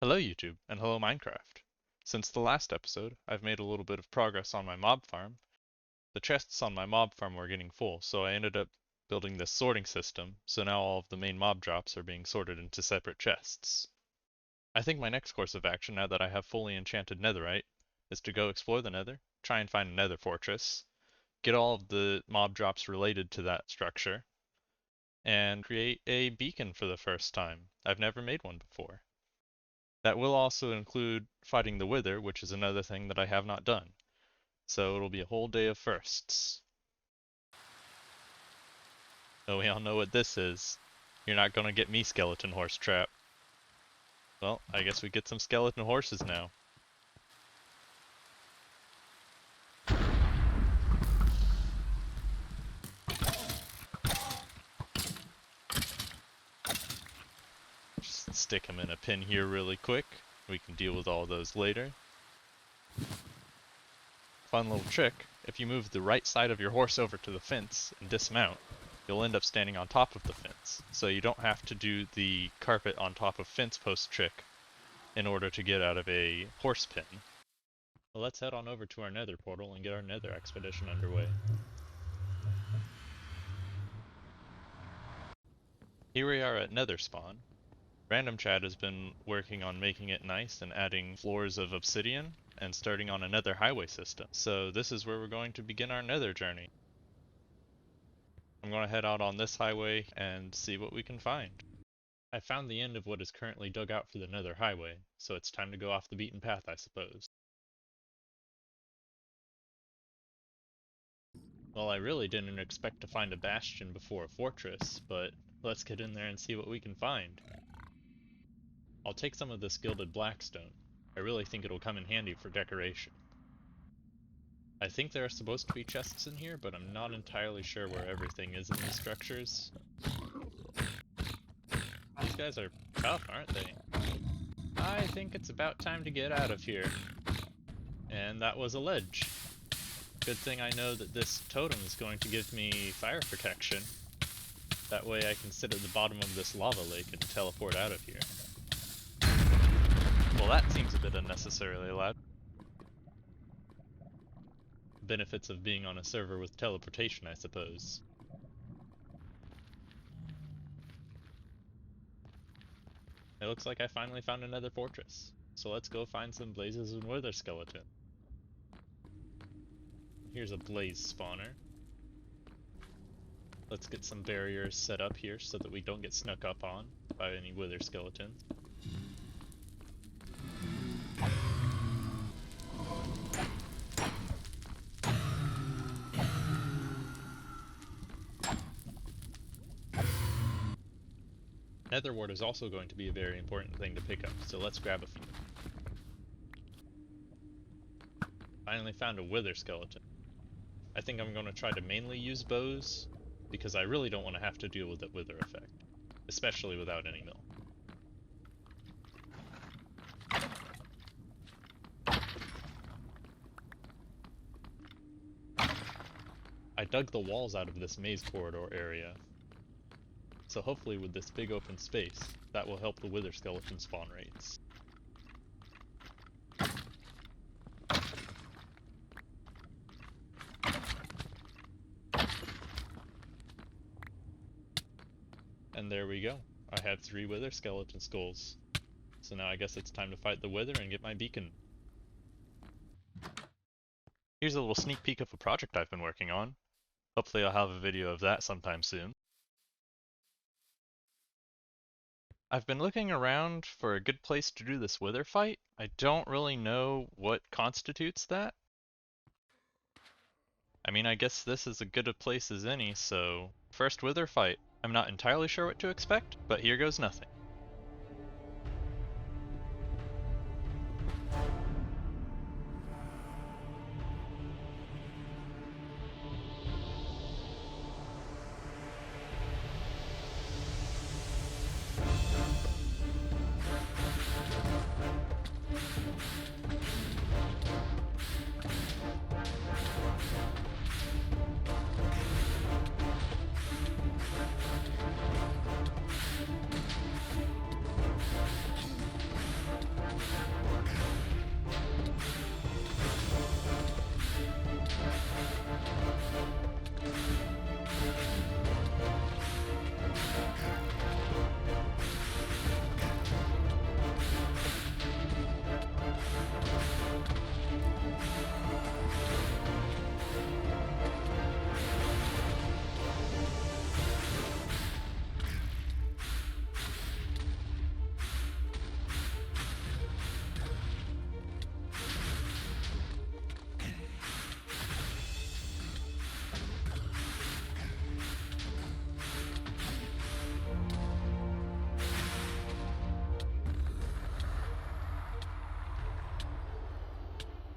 Hello YouTube, and hello Minecraft. Since the last episode, I've made a little bit of progress on my mob farm. The chests on my mob farm were getting full, so I ended up building this sorting system, so now all of the main mob drops are being sorted into separate chests. I think my next course of action, now that I have fully enchanted netherite, is to go explore the nether, try and find a nether fortress, get all of the mob drops related to that structure, and create a beacon for the first time. I've never made one before. That will also include fighting the Wither, which is another thing that I have not done. So it'll be a whole day of firsts. Oh, we all know what this is. You're not gonna get me, skeleton horse trap. Well, I guess we get some skeleton horses now. Just stick him in a pin here really quick. We can deal with all those later. Fun little trick, if you move the right side of your horse over to the fence and dismount, you'll end up standing on top of the fence, so you don't have to do the carpet on top of fence post trick in order to get out of a horse pin. Well, let's head on over to our nether portal and get our nether expedition underway. Here we are at nether spawn. Random Chad has been working on making it nice and adding floors of obsidian and starting on a nether highway system. So this is where we're going to begin our nether journey. I'm going to head out on this highway and see what we can find. I found the end of what is currently dug out for the nether highway, so it's time to go off the beaten path, I suppose. Well, I really didn't expect to find a bastion before a fortress, but let's get in there and see what we can find. I'll take some of this gilded blackstone. I really think it'll come in handy for decoration. I think there are supposed to be chests in here, but I'm not entirely sure where everything is in these structures. These guys are tough, aren't they? I think it's about time to get out of here. And that was a ledge. Good thing I know that this totem is going to give me fire protection. That way I can sit at the bottom of this lava lake and teleport out of here. Well, that seems a bit unnecessarily loud. Benefits of being on a server with teleportation, I suppose. It looks like I finally found another fortress. So let's go find some blazes and wither skeleton. Here's a blaze spawner. Let's get some barriers set up here so that we don't get snuck up on by any wither skeletons. Nether wart is also going to be a very important thing to pick up, so let's grab a few. Finally found a wither skeleton. I think I'm going to try to mainly use bows, because I really don't want to have to deal with that wither effect, especially without any mill. I dug the walls out of this maze corridor area, so hopefully with this big open space, that will help the wither skeleton spawn rates. And there we go. I have 3 wither skeleton skulls. So now I guess it's time to fight the wither and get my beacon. Here's a little sneak peek of a project I've been working on. Hopefully I'll have a video of that sometime soon. I've been looking around for a good place to do this wither fight. I don't really know what constitutes that. I mean, I guess this is as good a place as any, so first wither fight. I'm not entirely sure what to expect, but here goes nothing.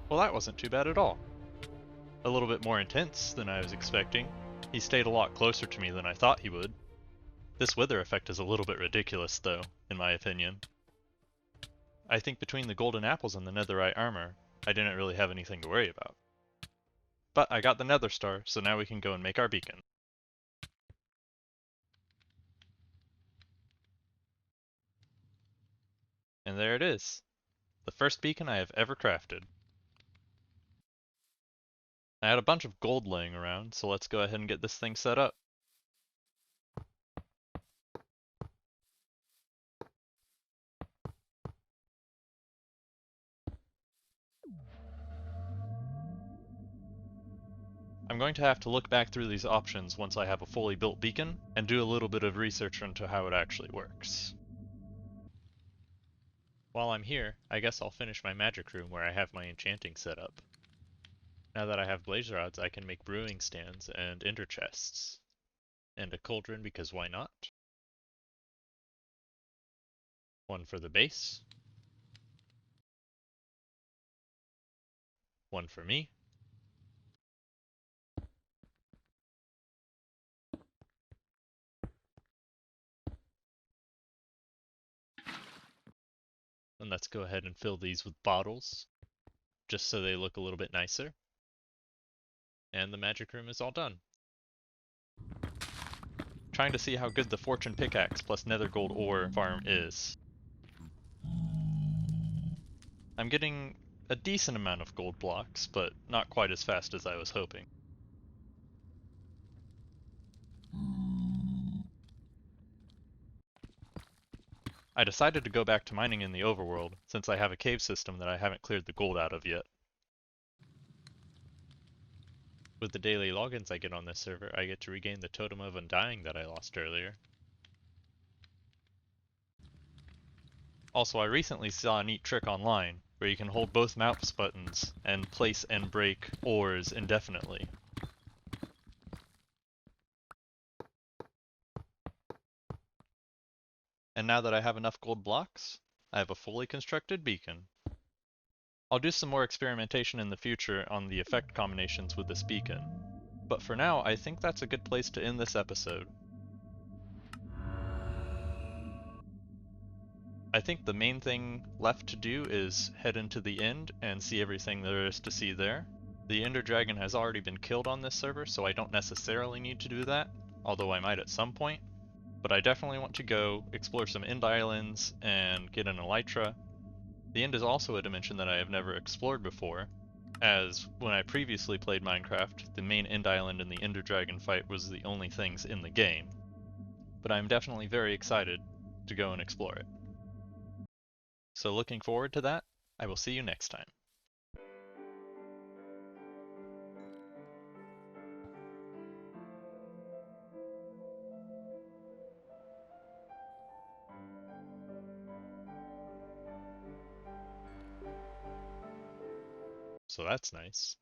Well, that wasn't too bad at all. A little bit more intense than I was expecting. He stayed a lot closer to me than I thought he would. This wither effect is a little bit ridiculous, though, in my opinion. I think between the golden apples and the netherite armor, I didn't really have anything to worry about. But I got the nether star, so now we can go and make our beacon. And there it is. The first beacon I have ever crafted. I had a bunch of gold laying around, so let's go ahead and get this thing set up. I'm going to have to look back through these options once I have a fully built beacon, and do a little bit of research into how it actually works. While I'm here, I guess I'll finish my magic room where I have my enchanting set up. Now that I have blaze rods, I can make brewing stands and ender chests. And a cauldron because why not? One for the base. One for me. And let's go ahead and fill these with bottles, just so they look a little bit nicer. And the magic room is all done. Trying to see how good the fortune pickaxe plus nether gold ore farm is. I'm getting a decent amount of gold blocks, but not quite as fast as I was hoping. I decided to go back to mining in the overworld, since I have a cave system that I haven't cleared the gold out of yet. With the daily logins I get on this server, I get to regain the totem of undying that I lost earlier. Also, I recently saw a neat trick online, where you can hold both mouse buttons and place and break ores indefinitely. And now that I have enough gold blocks, I have a fully constructed beacon. I'll do some more experimentation in the future on the effect combinations with this beacon. But for now, I think that's a good place to end this episode. I think the main thing left to do is head into the end and see everything there is to see there. The Ender Dragon has already been killed on this server, so I don't necessarily need to do that, although I might at some point. But I definitely want to go explore some end islands and get an elytra. The end is also a dimension that I have never explored before, as when I previously played Minecraft, the main end island and the Ender Dragon fight was the only things in the game. But I'm definitely very excited to go and explore it. So looking forward to that. I will see you next time. So that's nice.